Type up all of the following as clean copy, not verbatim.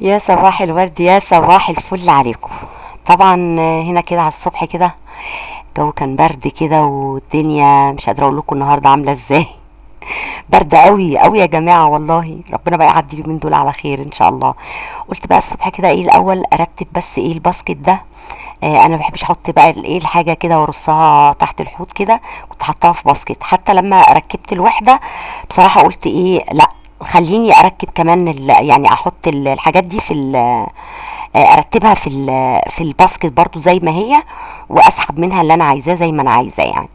يا صباح الورد، يا صباح الفل عليكم. طبعا هنا كده على الصبح كده الجو كان برد كده، والدنيا مش قادره اقول لكم النهارده عامله ازاي. برد قوي قوي يا جماعه، والله ربنا بقى يعدي اليومين دول على خير ان شاء الله. قلت بقى الصبح كده ايه الاول ارتب بس ايه الباسكت ده. انا ما بحبش احط بقى ايه الحاجه كده وارصها تحت الحوض كده، كنت حطاها في باسكت. حتى لما ركبت الوحده بصراحه قلت ايه لا، خليني اركب كمان يعني احط الحاجات دي في ارتبها في الباسكت برضو زي ما هي، واسحب منها اللي انا عايزاه زي ما انا عايزاه يعني.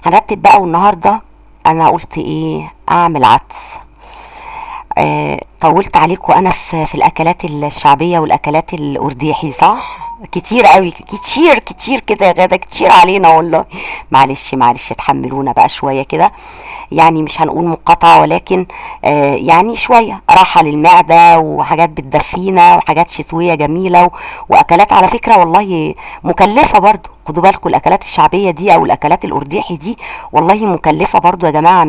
هنرتب بقى. والنهارده انا قلت ايه اعمل عدس. طولت عليكم انا في الاكلات الشعبيه والاكلات الارديحي صح؟ كتير قوي، كتير كتير كده يا غاده، كتير علينا والله. معلش معلش، اتحملونا بقى شويه كده. يعني مش هنقول مقاطعه، ولكن يعني شويه راحه للمعده، وحاجات بتدفينا، وحاجات شتويه جميله واكلات على فكره والله مكلفه برضو. خدوا بالكم الاكلات الشعبيه دي او الاكلات الارديحي دي والله مكلفه برضو يا جماعه،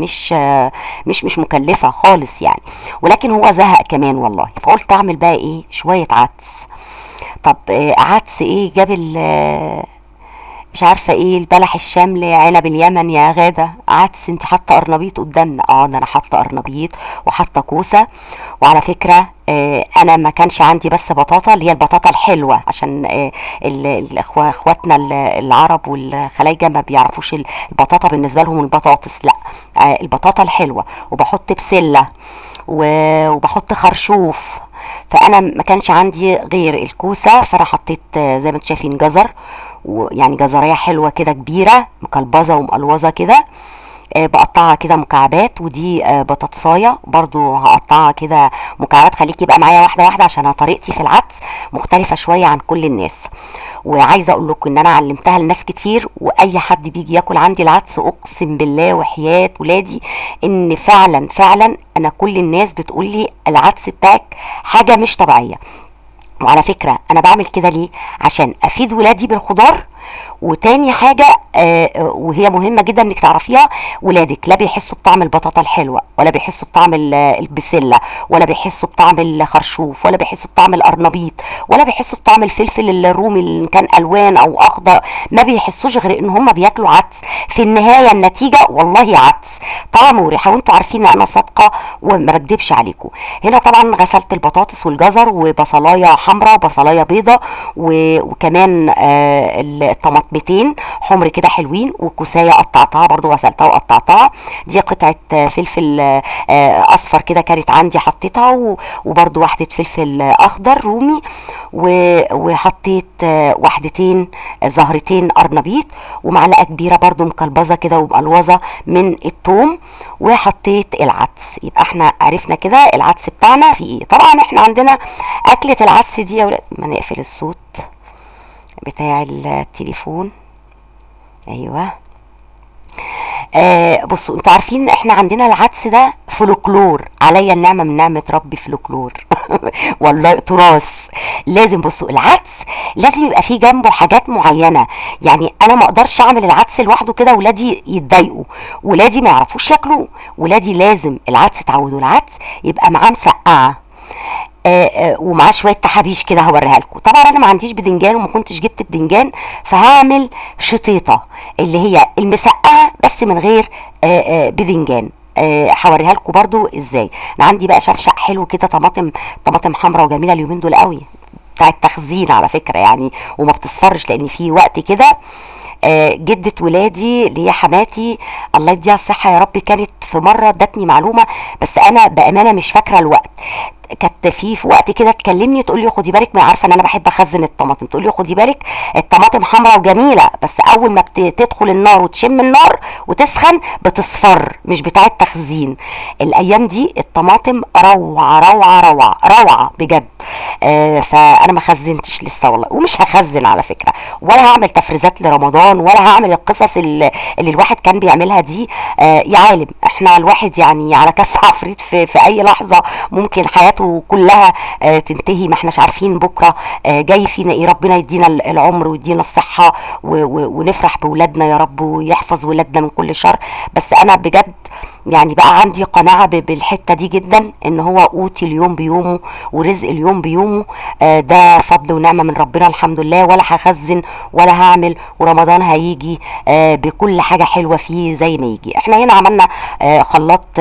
مش مكلفه خالص يعني. ولكن هو زهق كمان والله، فقلت اعمل بقى ايه شويه عدس. طب عدس ايه جاب مش عارفه ايه البلح الشامل عنب اليمن يا غاده. عدس انت حاطه قرنبيط قدامنا؟ اه ده انا حاطه قرنبيط وحاطه كوسه. وعلى فكره انا ما كانش عندي بس بطاطا، اللي هي البطاطا الحلوه، عشان اخواتنا العرب والخلايجه ما بيعرفوش البطاطا بالنسبه لهم البطاطس، لا البطاطا الحلوه. وبحط بسله وبحط خرشوف. فانا ما كانش عندي غير الكوسه، فانا حطيت زي ما انتم شايفين جزر، ويعني جزرية حلوة كده كبيرة مقلبظة ومقلوظة كده. بقطعها كده مكعبات. ودي بطاطساية برضو هقطعها كده مكعبات. خليكي بقى معايا واحدة واحدة، عشان طريقتي في العدس مختلفة شوية عن كل الناس. وعايزة اقول لكم ان انا علمتها لناس كتير، واي حد بيجي ياكل عندي العدس اقسم بالله وحياة ولادي ان فعلا فعلا انا كل الناس بتقول لي العدس بتاعك حاجة مش طبيعية. وعلى فكرة انا بعمل كده ليه؟ عشان افيد ولادي بالخضار. وتاني حاجة وهي مهمة جدا انك تعرفيها، ولادك لا بيحسوا بطعم البطاطا الحلوة، ولا بيحسوا بطعم البسلة، ولا بيحسوا بطعم الخرشوف، ولا بيحسوا بطعم القرنبيط، ولا بيحسوا بطعم الفلفل الرومي اللي كان الوان او اخضر. ما بيحسوش غير ان هم بياكلوا عدس. في النهاية النتيجة والله عدس طعم وريحة، وانتوا عارفين ان انا صادقة وما بكدبش عليكم. هنا طبعا غسلت البطاطس والجزر، وبصلايه حمراء وبصلايه بيضة، وكمان الطماطمتين حمر كده حلوين، وكوسايه قطعتها برضو غسلتها وقطعتها. دي قطعه فلفل اصفر كده كانت عندي حطيتها، وبرضو واحده فلفل اخضر رومي، وحطيت واحدتين زهرتين قرنبيط، ومعلقه كبيره برضو مكلبظه كده ومقلوظه من الثوم. وحطيت العدس. يبقى احنا عرفنا كده العدس بتاعنا في ايه. طبعا احنا عندنا اكله العدس دي يا ولاد. ما نقفل الصوت بتاع التليفون. ايوه. بصوا انتوا عارفين احنا عندنا العدس ده فلوكلور، عليا النعمه من نعمه ربي فلوكلور. والله تراث. لازم بصوا العدس لازم يبقى فيه جنبه حاجات معينه. يعني انا ما اقدرش اعمل العدس لوحده كده ولادي يتضايقوا، ولادي ما يعرفوش ياكلوه. ولادي لازم العدس تعودوا العدس يبقى معاه مسقعه، ومعاه شويه تحابيش كده هوريها لكم. طبعا انا ما عنديش بدنجان وما كنتش جبت بدنجان، فهعمل شطيطه اللي هي المسقعه بس من غير بدنجان. هوريها لكم برضو ازاي. انا عندي بقى شفشق حلو كده، طماطم حمراء وجميله اليومين دول قوي، بتاع التخزين على فكره يعني، وما بتصفرش لان في وقت كده جدة ولادي اللي هي حماتي الله يديها الصحة يا رب، كانت في مرة ادتني معلومة، بس انا بأمانة مش فاكرة الوقت. كانت في وقت كده تكلمني تقول لي خدي بالك، ما عارفه ان انا بحب اخزن الطماطم، تقول لي خدي بالك الطماطم حمراء وجميله، بس اول ما تدخل النار وتشم النار وتسخن بتصفر، مش بتاعه تخزين. الايام دي الطماطم روعه روعه روعه روعه بجد. فانا ما خزنتش لسه والله، ومش هخزن على فكره، ولا هعمل تفريزات لرمضان، ولا هعمل القصص اللي الواحد كان بيعملها دي. يا عالم احنا الواحد يعني على كف عفريت في اي لحظه ممكن حياته كلها تنتهي. ما احناش عارفين بكره جاي فينا ايه. ربنا يدينا العمر ويدينا الصحه ونفرح بولادنا يا رب، ويحفظ ولادنا من كل شر. بس انا بجد يعني بقى عندي قناعة بالحتة دي جدا، ان هو قوت اليوم بيومه ورزق اليوم بيومه. ده فضل ونعمة من ربنا الحمد لله، ولا هخزن ولا هعمل، ورمضان هيجي بكل حاجة حلوة فيه زي ما يجي. احنا هنا عملنا خلاط،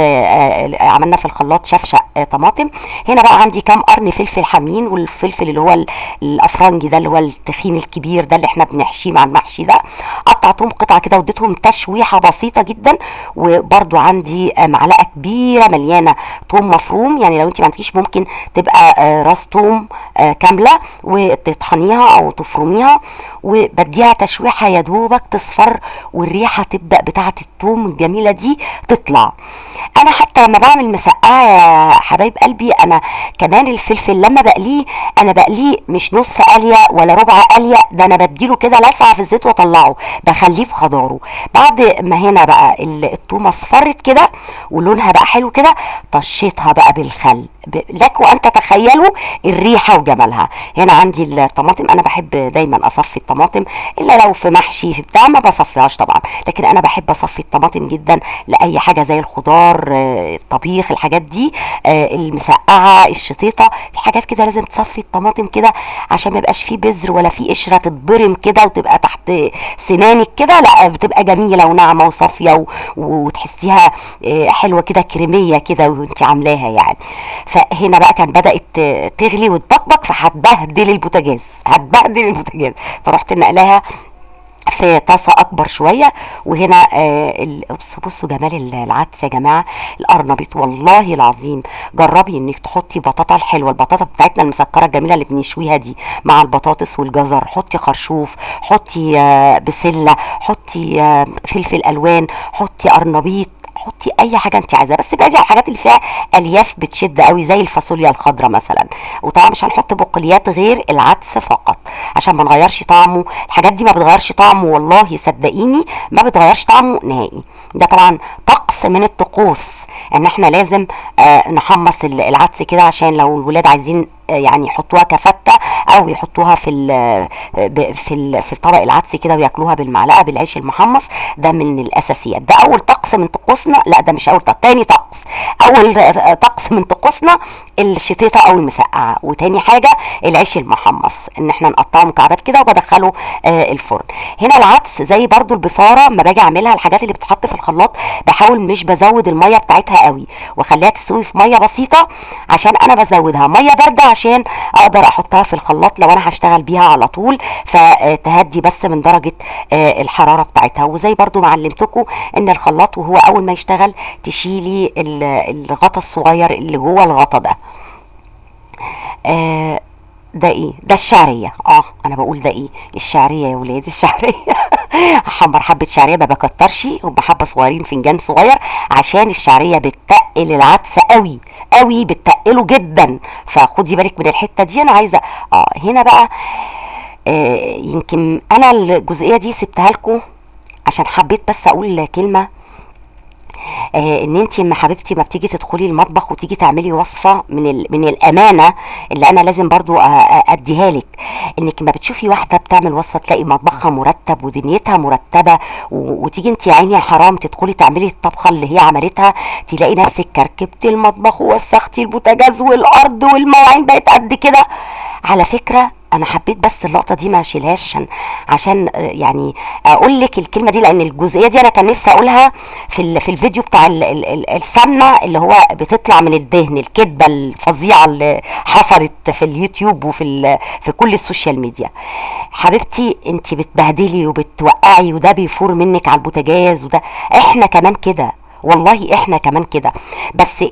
عملنا في الخلاط شفشق طماطم. هنا بقى عندي كام قرن فلفل حامين، والفلفل اللي هو الافرنجي ده اللي هو التخين الكبير ده اللي احنا بنحشيه مع المحشي ده، قطعتهم قطع كده واديتهم تشويحه بسيطه جدا. وبرده عندي معلقه كبيره مليانه ثوم مفروم، يعني لو انت ما عندكيش ممكن تبقى راس ثوم كامله وتطحنيها او تفرميها، وبديها تشويحه يا دوبك تصفر والريحه تبدا بتاعه الثوم الجميله دي تطلع. انا حتى لما بعمل مسقعه يا حبايب قلبي، انا كمان الفلفل لما بقليه، انا بقليه مش نص قليه ولا ربع قليه، ده انا بديله كده لسعه في الزيت واطلعه، بخليه بخضاره. بعد ما هنا بقى التومه اصفرت كده ولونها بقى حلو كده، طشيتها بقى بالخل، لك وان تتخيلوا الريحه وجمالها. هنا عندي الطماطم، انا بحب دايما اصفي الطماطم، الا لو في محشي في بتاع ما بصفيهاش طبعا، لكن انا بحب اصفي الطماطم جدا لاي حاجه زي الخضار، الطبيخ، الحاجات دي، المسقعه، الشطيطه، في حاجات كده لازم تصفي الطماطم كده عشان ما يبقاش فيه بذر ولا فيه قشره تتبرم كده وتبقى تحت سنانك كده، لا بتبقى جميله وناعمه وصافيه وتحسيها حلوه كده، كريميه كده وانت عاملاها يعني. فهنا بقى كان بدات تغلي وتبقبق، فهتبهدل البوتاجاز، هتبهدل البوتاجاز، فرحت نقلاها في طاسه اكبر شويه. وهنا بصوا جمال العدس يا جماعه، القرنبيط والله العظيم جربي انك تحطي بطاطا الحلوه، البطاطا بتاعتنا المسكره الجميله اللي بنشويها دي مع البطاطس والجزر، حطي خرشوف، حطي بسله، حطي فلفل الوان، حطي قرنبيط، حطي اي حاجه انت عايزاها، بس ابعدي عن الحاجات اللي فيها الياف بتشد قوي زي الفاصوليا الخضراء مثلا. وطبعا مش هنحط بقوليات غير العدس فقط عشان ما نغيرش طعمه، الحاجات دي ما بتغيرش طعمه والله صدقيني، ما بتغيرش طعمه نهائي. ده طبعا طقس من الطقوس ان احنا لازم نحمص العدس كده، عشان لو الولاد عايزين يعني يحطوها كفتة او يحطوها في طبق العدس كده وياكلوها بالمعلقه بالعيش المحمص. ده من الاساسيات، ده اول طقس من طقوسنا، لا ده مش اول طقس، تاني طقس. اول طقس من طقوسنا الشطيطه او المسقعه، وتاني حاجه العيش المحمص ان احنا نقطعه مكعبات كده وبدخله الفرن. هنا العدس زي برضو البصاره، ما باجي اعملها الحاجات اللي بتتحط في الخلاط بحاول مش بزود الميه بتاعتها قوي واخليها تستوي في ميه بسيطه، عشان انا بزودها ميه بارده عشان اقدر احطها في الخلاط لو انا هشتغل بيها على طول، فتهدي بس من درجه الحراره بتاعتها. وزي برضو معلمتكم ان الخلاط وهو اول ما يشتغل تشيلي الغطا الصغير اللي جوه الغطا ده. ده ايه؟ ده الشعريه. انا بقول ده ايه؟ الشعريه يا ولادي، الشعريه. هحمر حبه شعريه، ما بكترش، هم حبه صغيرين، فنجان صغير، عشان الشعريه بتقل العدس قوي قوي، بتقله جدا، فخدي بالك من الحته دي. انا عايزه هنا بقى يمكن انا الجزئيه دي سبتها لكم عشان حبيت بس اقول كلمه، ان انت ما حبيبتي ما بتيجي تدخلي المطبخ وتيجي تعملي وصفه من الامانه اللي انا لازم برضو اديها لك، انك ما بتشوفي واحده بتعمل وصفه تلاقي مطبخها مرتب ودنيتها مرتبه، وتيجي انت يا عيني يا حرام تدخلي تعملي الطبخه اللي هي عملتها، تلاقي نفسك كركبتي المطبخ ووسختي البوتاجاز والارض والمواعين بقت قد كده. على فكره انا حبيت بس اللقطه دي ما اشيلهاش عشان يعني اقول لك الكلمه دي، لان الجزئيه دي انا كان نفسي اقولها في الفيديو بتاع السمنه اللي هو بتطلع من الدهن، الكدبه الفظيعه اللي حصلت في اليوتيوب في كل السوشيال ميديا. حبيبتي انت بتبهدلي وبتوقعي وده بيفور منك على البوتاجاز، وده احنا كمان كده والله، احنا كمان كده، بس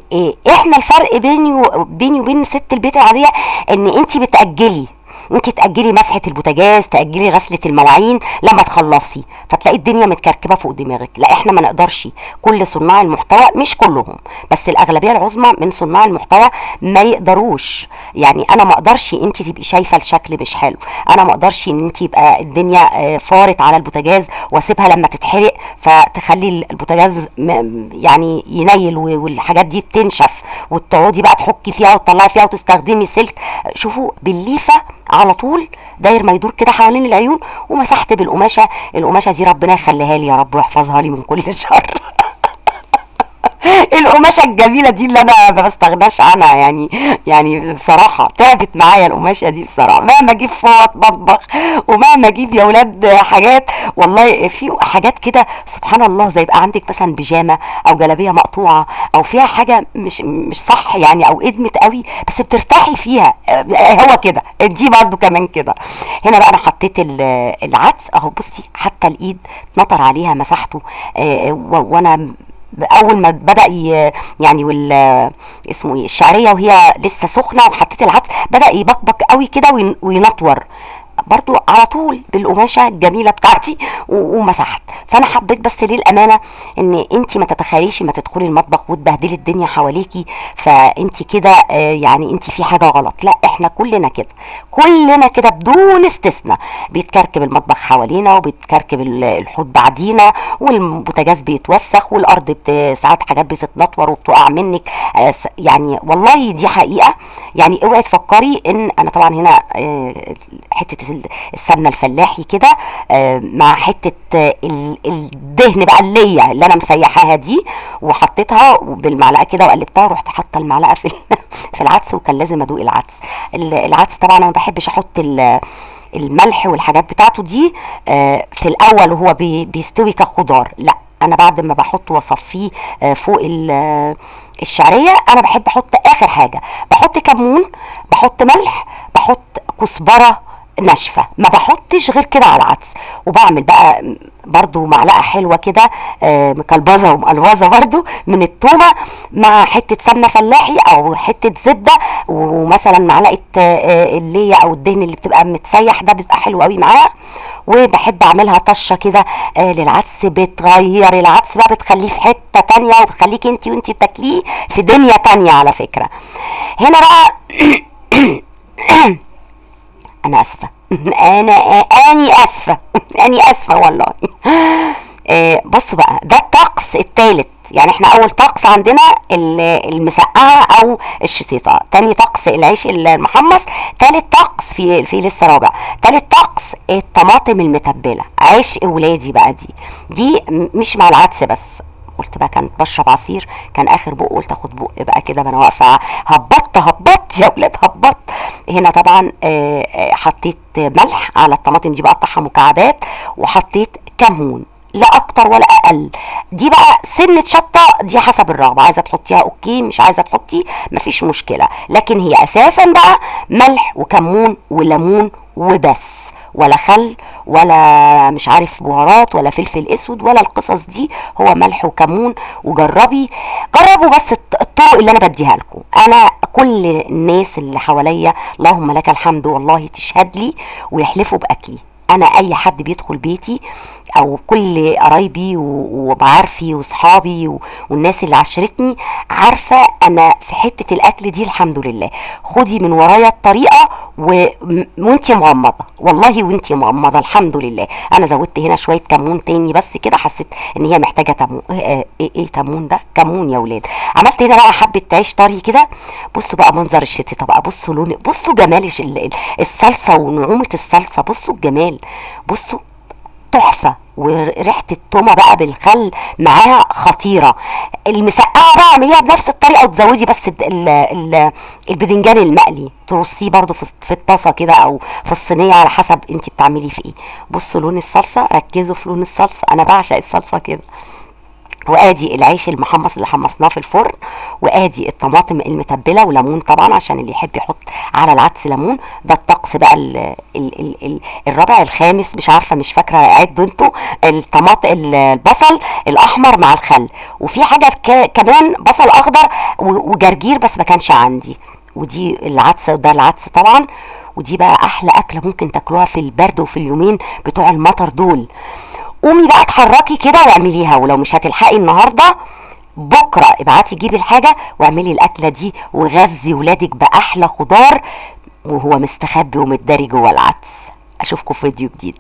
احنا الفرق بيني وبين ست البيت العاديه ان انت بتاجلي، انت تاجلي مسحه البوتاجاز، تاجلي غسله المواعين لما تخلصي، فتلاقي الدنيا متكركبه فوق دماغك. لا احنا ما نقدرش، كل صناع المحتوى، مش كلهم بس الاغلبيه العظمى من صناع المحتوى ما يقدروش. يعني انا ما اقدرش انت تبقي شايفه الشكل مش حلو، انا ما اقدرش ان انت يبقى الدنيا فارت على البوتاجاز واسيبها لما تتحرق فتخلي البوتاجاز يعني ينيل والحاجات دي تنشف وتقعدي بقى تحكي فيها وتطلعي فيها وتستخدمي سلك. شوفوا بالليفه على طول داير ما يدور كده حوالين العيون، ومسحت بالقماشه، القماشه دي ربنا يخليها لي يا رب ويحفظها لي من كل شر. القماشه الجميله دي اللي انا ما بستغناش عنها يعني. يعني بصراحه تعبت معايا القماشه دي بصراحه، مهما اجيب فوط مطبخ ومهما اجيب يا ولاد حاجات، والله في حاجات كده سبحان الله، زي يبقى عندك مثلا بيجامه او جلابيه مقطوعه او فيها حاجه مش صح يعني، او ادمت قوي بس بترتاحي فيها. هو كده دي برضو كمان كده. هنا بقى انا حطيت العدس اهو، بصي حتى الايد نطر عليها مسحته. وانا اول ما بدا يعني اسمه ايه الشعريه وهي لسه سخنه وحطيت العدس بدا يبقبق قوي كده وينطور برضو على طول بالقماشه الجميله بتاعتي ومسحت. فانا حبيت بس للامانه ان انت ما تتخيليش ما تدخلي المطبخ وتبهدلي الدنيا حواليكي فانت كده يعني انت في حاجه غلط. لا، احنا كلنا كده، كلنا كده بدون استثناء بيتكركب المطبخ حوالينا وبيتكركب الحوض بعدينا، والبوتاجاز بيتوسخ، والارض ساعات حاجات بتتنطور وبتقع منك. يعني والله دي حقيقه. يعني اوعي تفكري ان انا طبعا هنا حته السمنه الفلاحي كده مع حته الدهن بقى اللي انا مسيحاها دي، وحطيتها بالمعلقه كده وقلبتها، ورحت حاطه المعلقه في العدس، وكان لازم ادوق العدس. العدس طبعا انا ما بحبش احط الملح والحاجات بتاعته دي في الاول وهو بيستوي كخضار، لا انا بعد ما بحطه واصفيه فوق الشعريه انا بحب احط اخر حاجه، بحط كمون، بحط ملح، بحط كزبره ناشفه، ما بحطش غير كده على العدس. وبعمل بقى برضو معلقه حلوه كده مكلبظه ومقلوظه برضو من التومه مع حته سمنه فلاحي او حته زبده، ومثلا معلقه اللي او الدهن اللي بتبقى متسيح ده بيبقى حلو قوي معاها. وبحب اعملها طشه كده للعدس، بتغير العدس بقى، بتخليه في حته تانية، وبتخليكي انت وانت بتاكليه في دنيا تانية على فكره. هنا بقى انا اسفه اني اسفه اني اسفه والله. بصوا بقى، ده الطقس الثالث. يعني احنا اول طقس عندنا المسقعه او الشطيطه، تاني طقس العيش المحمص، تالت طقس في لسه رابع، تالت طقس الطماطم المتبله. عيش اولادي بقى دي مش مع العدس بس. قلت بقى كانت بشرب عصير، كان اخر بق قلت اخد بق بقى كده، ما انا واقفه هبط يا ولاد هبط. هنا طبعا حطيت ملح على الطماطم دي، بقطعها مكعبات، وحطيت كمون لا اكتر ولا اقل. دي بقى سنه شطه دي حسب الرغبه، عايزه تحطيها اوكي، مش عايزه تحطي مفيش مشكله، لكن هي اساسا بقى ملح وكمون وليمون وبس، ولا خل ولا مش عارف بهارات ولا فلفل اسود ولا القصص دي، هو ملح وكمون. جربوا بس الطرق اللي انا بديها لكم. انا كل الناس اللي حواليا اللهم لك الحمد والله تشهد لي ويحلفوا باكلي. انا اي حد بيدخل بيتي او كل قرايبي ومعارفي واصحابي والناس اللي عشرتني عارفه انا في حته الاكل دي الحمد لله. خدي من ورايا الطريقه وانتي مغمضه والله، وانتي مغمضه الحمد لله. انا زودت هنا شويه كمون تاني بس كده، حسيت ان هي محتاجه تمون. ايه تمون ده؟ كمون يا ولاد. عملت هنا بقى حبه عيش طري كده. بصوا بقى منظر الشتاء بقى، بصوا لون، بصوا جمال الصلصه ونعومه الصلصه، بصوا الجمال، بصوا تحفه. وريحه التومه بقى بالخل معاها خطيره. المسقعه بقى اعمليها بنفس الطريقه، وتزودي بس البدنجان المقلي ترصيه برضو في الطاسه كده او في الصينيه على حسب انت بتعملي في ايه. بصوا لون الصلصه، ركزوا في لون الصلصه، انا بعشق الصلصه كده. وادي العيش المحمص اللي حمصناه في الفرن، وادي الطماطم المتبله وليمون طبعا عشان اللي يحب يحط على العدس ليمون. ده الطقس بقى الرابع الخامس مش عارفه مش فاكره، عدوا انتوا. البصل الاحمر مع الخل، وفي حاجه كمان بصل اخضر وجرجير بس ما كانش عندي. ودي العدس، وده العدس طبعا. ودي بقى احلى اكله ممكن تاكلوها في البرد وفي اليومين بتوع المطر دول. قومي بقى اتحركي كده واعمليها، ولو مش هتلحقي النهارده بكره ابعتي جيبي الحاجه واعملي الاكله دي، وغذي ولادك باحلى خضار وهو مستخبي ومتداري جوه العدس. اشوفكم في فيديو جديد.